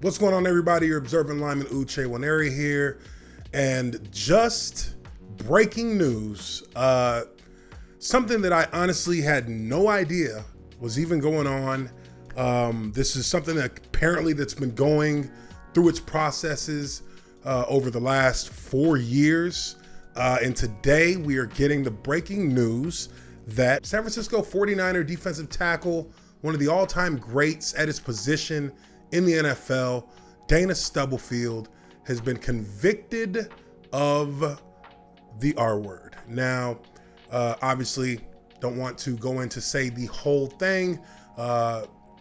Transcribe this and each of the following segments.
What's going on, everybody? You're observing lineman Uche Nwaneri here, and just breaking news. Something that I honestly had no idea was even going on. This is something that apparently that's been going through its processes over the last 4 years. And today we are getting the breaking news that San Francisco 49er defensive tackle, one of the all-time greats at his position in the NFL, Dana Stubblefield, has been convicted of the R word. Now, obviously, don't want to go into say the whole thing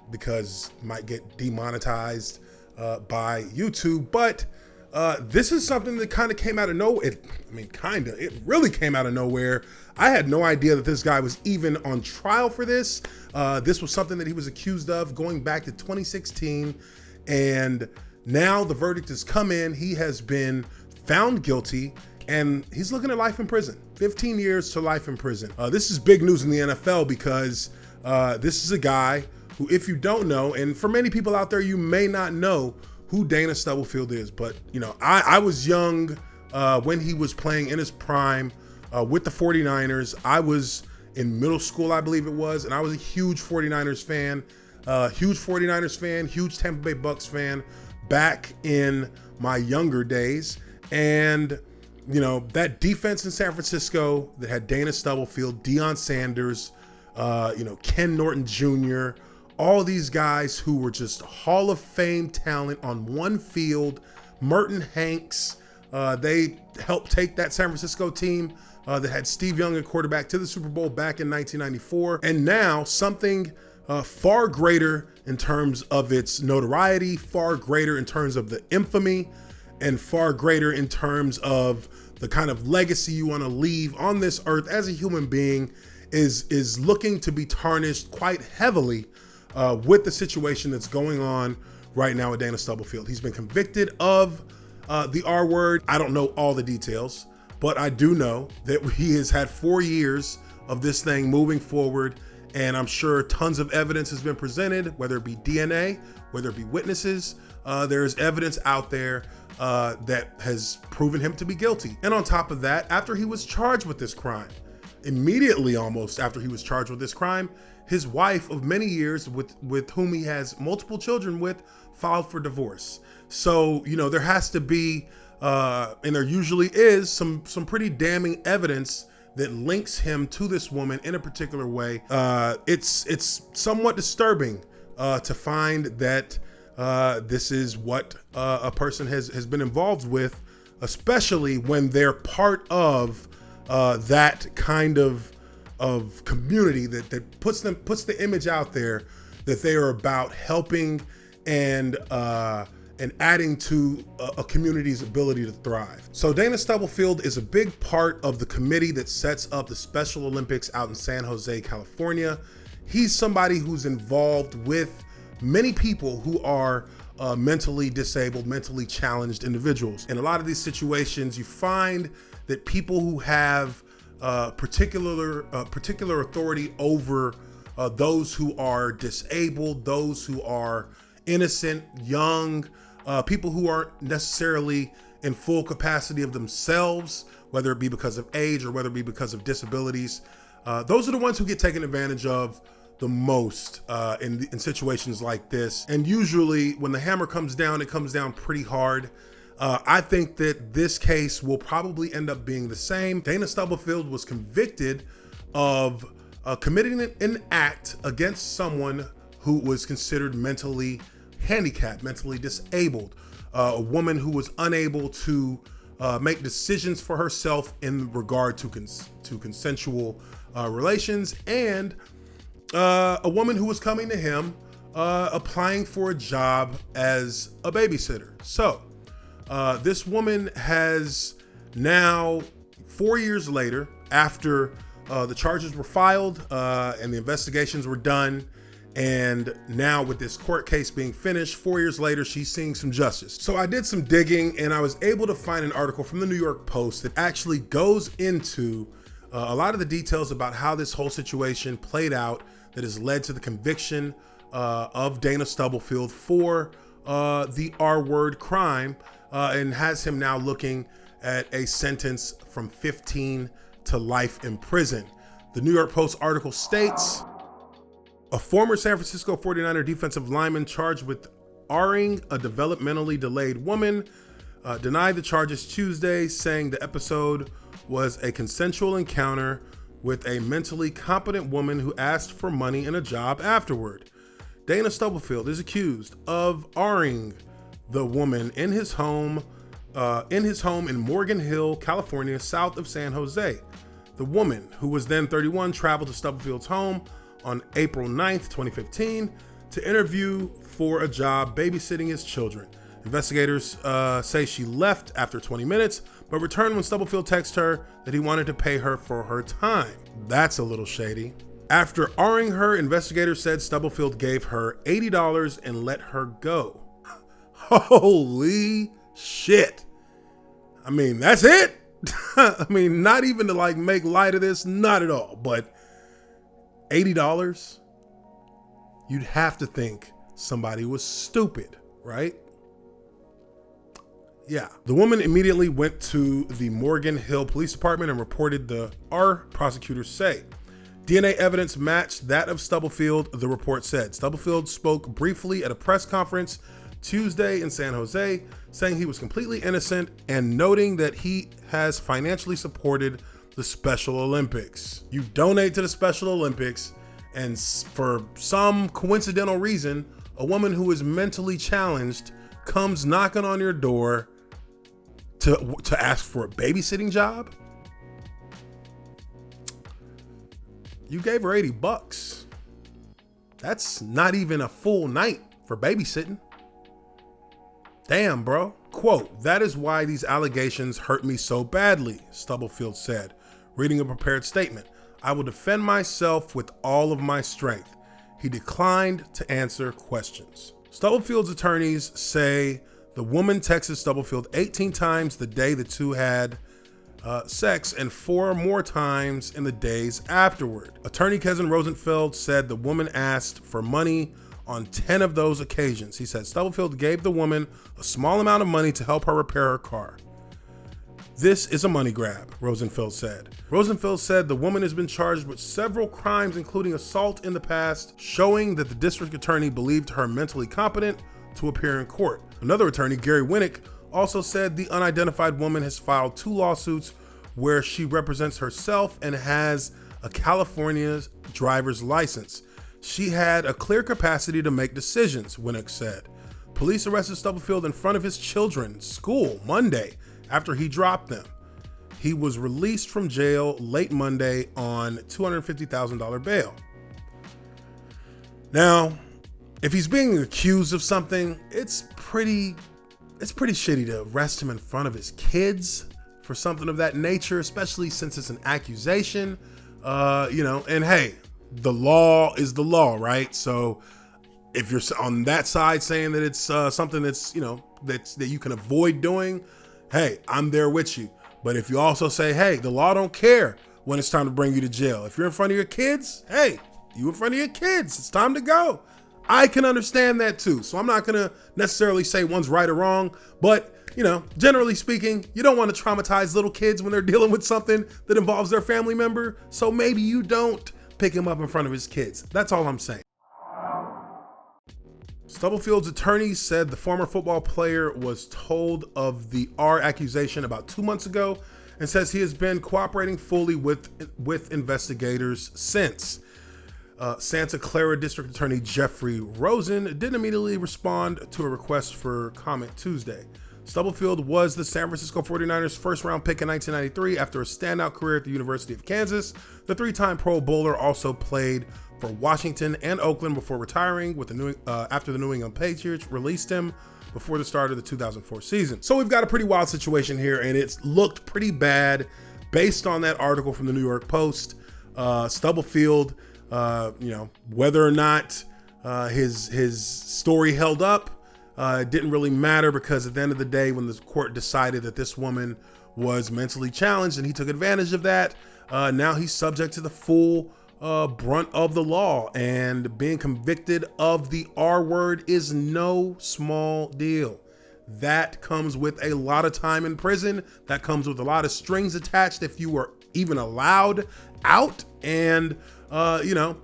because might get demonetized by YouTube, but this is something that kind of came out of nowhere. It really came out of nowhere. I had no idea that this guy was even on trial for this. This was something that he was accused of going back to 2016. And now the verdict has come in. He has been found guilty and he's looking at life in prison, 15 years to life in prison. This is big news in the NFL because this is a guy who, if you don't know, and for many people out there, you may not know who Dana Stubblefield is, but you know, I was young when he was playing in his prime with the 49ers. I was in middle school, I believe it was, and I was a huge 49ers fan, huge Tampa Bay Bucks fan back in my younger days. And you know, that defense in San Francisco that had Dana Stubblefield, Deion Sanders, Ken Norton Jr., all these guys who were just Hall of Fame talent on one field. Merton Hanks, they helped take that San Francisco team that had Steve Young at quarterback to the Super Bowl back in 1994. And now something far greater in terms of its notoriety, far greater in terms of the infamy, and far greater in terms of the kind of legacy you want to leave on this earth as a human being is looking to be tarnished quite heavily with the situation that's going on right now with Dana Stubblefield. He's been convicted of the R word. I don't know all the details, but I do know that he has had 4 years of this thing moving forward. And I'm sure tons of evidence has been presented, whether it be DNA, whether it be witnesses. There's evidence out there that has proven him to be guilty. And on top of that, after he was charged with this crime, immediately almost after he was charged with this crime, his wife of many years with whom he has multiple children with filed for divorce. So, you know, there has to be, and there usually is some pretty damning evidence that links him to this woman in a particular way. It's somewhat disturbing to find that this is what a person has been involved with, especially when they're part of that kind of community that puts the image out there that they are about helping and adding to a community's ability to thrive. So Dana Stubblefield is a big part of the committee that sets up the Special Olympics out in San Jose, California. He's somebody who's involved with many people who are mentally disabled, mentally challenged individuals. In a lot of these situations, you find that people who have particular authority over those who are disabled, those who are innocent, young, people who aren't necessarily in full capacity of themselves, whether it be because of age or whether it be because of disabilities. Those are the ones who get taken advantage of the most in situations like this. And usually when the hammer comes down, it comes down pretty hard. I think that this case will probably end up being the same. Dana Stubblefield was convicted of committing an act against someone who was considered mentally handicapped, mentally disabled, a woman who was unable to make decisions for herself in regard to consensual relations, and a woman who was coming to him applying for a job as a babysitter. So this woman has now, 4 years later, after the charges were filed and the investigations were done, and now with this court case being finished, 4 years later, she's seeing some justice. So I did some digging and I was able to find an article from the New York Post that actually goes into a lot of the details about how this whole situation played out that has led to the conviction of Dana Stubblefield for the R-word crime and has him now looking at a sentence from 15 to life in prison. The New York Post article states, a former San Francisco 49er defensive lineman charged with R-ing a developmentally delayed woman denied the charges Tuesday, saying the episode was a consensual encounter with a mentally competent woman who asked for money and a job afterward. Dana Stubblefield is accused of R-ing the woman in his home in Morgan Hill, California, south of San Jose. The woman, who was then 31, traveled to Stubblefield's home on April 9th, 2015, to interview for a job babysitting his children. Investigators say she left after 20 minutes, but returned when Stubblefield texted her that he wanted to pay her for her time. That's a little shady. After R-ing her, investigators said Stubblefield gave her $80 and let her go. Holy shit. I mean, that's it. I mean, not even to like make light of this, not at all, but $80, you'd have to think somebody was stupid, right? Yeah. The woman immediately went to the Morgan Hill Police Department and reported, the R prosecutors say. DNA evidence matched that of Stubblefield, the report said. Stubblefield spoke briefly at a press conference Tuesday in San Jose, saying he was completely innocent and noting that he has financially supported the Special Olympics. You donate to the Special Olympics, and for some coincidental reason, a woman who is mentally challenged comes knocking on your door to ask for a babysitting job. You gave her $80. That's not even a full night for babysitting. Damn, bro. Quote, that is why these allegations hurt me so badly, Stubblefield said, reading a prepared statement. I will defend myself with all of my strength. He declined to answer questions. Stubblefield's attorneys say the woman texted Stubblefield 18 times the day the two had sex and 4 more times in the days afterward. Attorney Kevin Rosenfeld said the woman asked for money on 10 of those occasions. He said Stubblefield gave the woman a small amount of money to help her repair her car. This is a money grab, Rosenfeld said. Rosenfeld said the woman has been charged with several crimes, including assault in the past, showing that the district attorney believed her mentally competent to appear in court. Another attorney, Gary Winnick, also said the unidentified woman has filed 2 lawsuits where she represents herself and has a California driver's license. She had a clear capacity to make decisions, Winnick said. Police arrested Stubblefield in front of his children's school Monday after he dropped them. He was released from jail late Monday on $250,000 bail. Now, if he's being accused of something, it's pretty shitty to arrest him in front of his kids for something of that nature, especially since it's an accusation. And hey, the law is the law, right? So if you're on that side saying that it's something that's, that you can avoid doing, hey, I'm there with you. But if you also say, hey, the law don't care when it's time to bring you to jail. If you're in front of your kids, hey, you in front of your kids, it's time to go. I can understand that too. So I'm not gonna necessarily say one's right or wrong, but generally speaking, you don't want to traumatize little kids when they're dealing with something that involves their family member. So maybe you don't pick him up in front of his kids. That's all I'm saying. Stubblefield's attorneys said the former football player was told of the R accusation about 2 months ago and says he has been cooperating fully with investigators since. Santa Clara District Attorney Jeffrey Rosen didn't immediately respond to a request for comment Tuesday. Stubblefield was the San Francisco 49ers first round pick in 1993 after a standout career at the University of Kansas. The 3-time Pro Bowler also played for Washington and Oakland before retiring with after the New England Patriots released him before the start of the 2004 season. So we've got a pretty wild situation here, and it's looked pretty bad based on that article from the New York Post. Stubblefield, whether or not his story held up, it didn't really matter, because at the end of the day, when the court decided that this woman was mentally challenged and he took advantage of that, now he's subject to the full brunt of the law, and being convicted of the R word is no small deal. That comes with a lot of time in prison. That comes with a lot of strings attached if you were even allowed out. And, you know,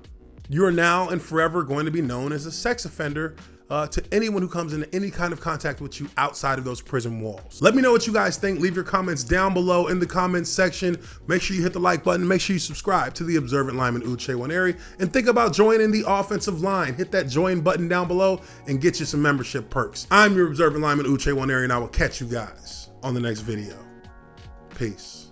you are now and forever going to be known as a sex offender to anyone who comes into any kind of contact with you outside of those prison walls. Let me know what you guys think. Leave your comments down below in the comments section. Make sure you hit the like button. Make sure you subscribe to the Observant Lineman Uche Nwaneri, and think about joining the offensive line. Hit that join button down below and get you some membership perks. I'm your Observant Lineman Uche Nwaneri, and I will catch you guys on the next video. Peace.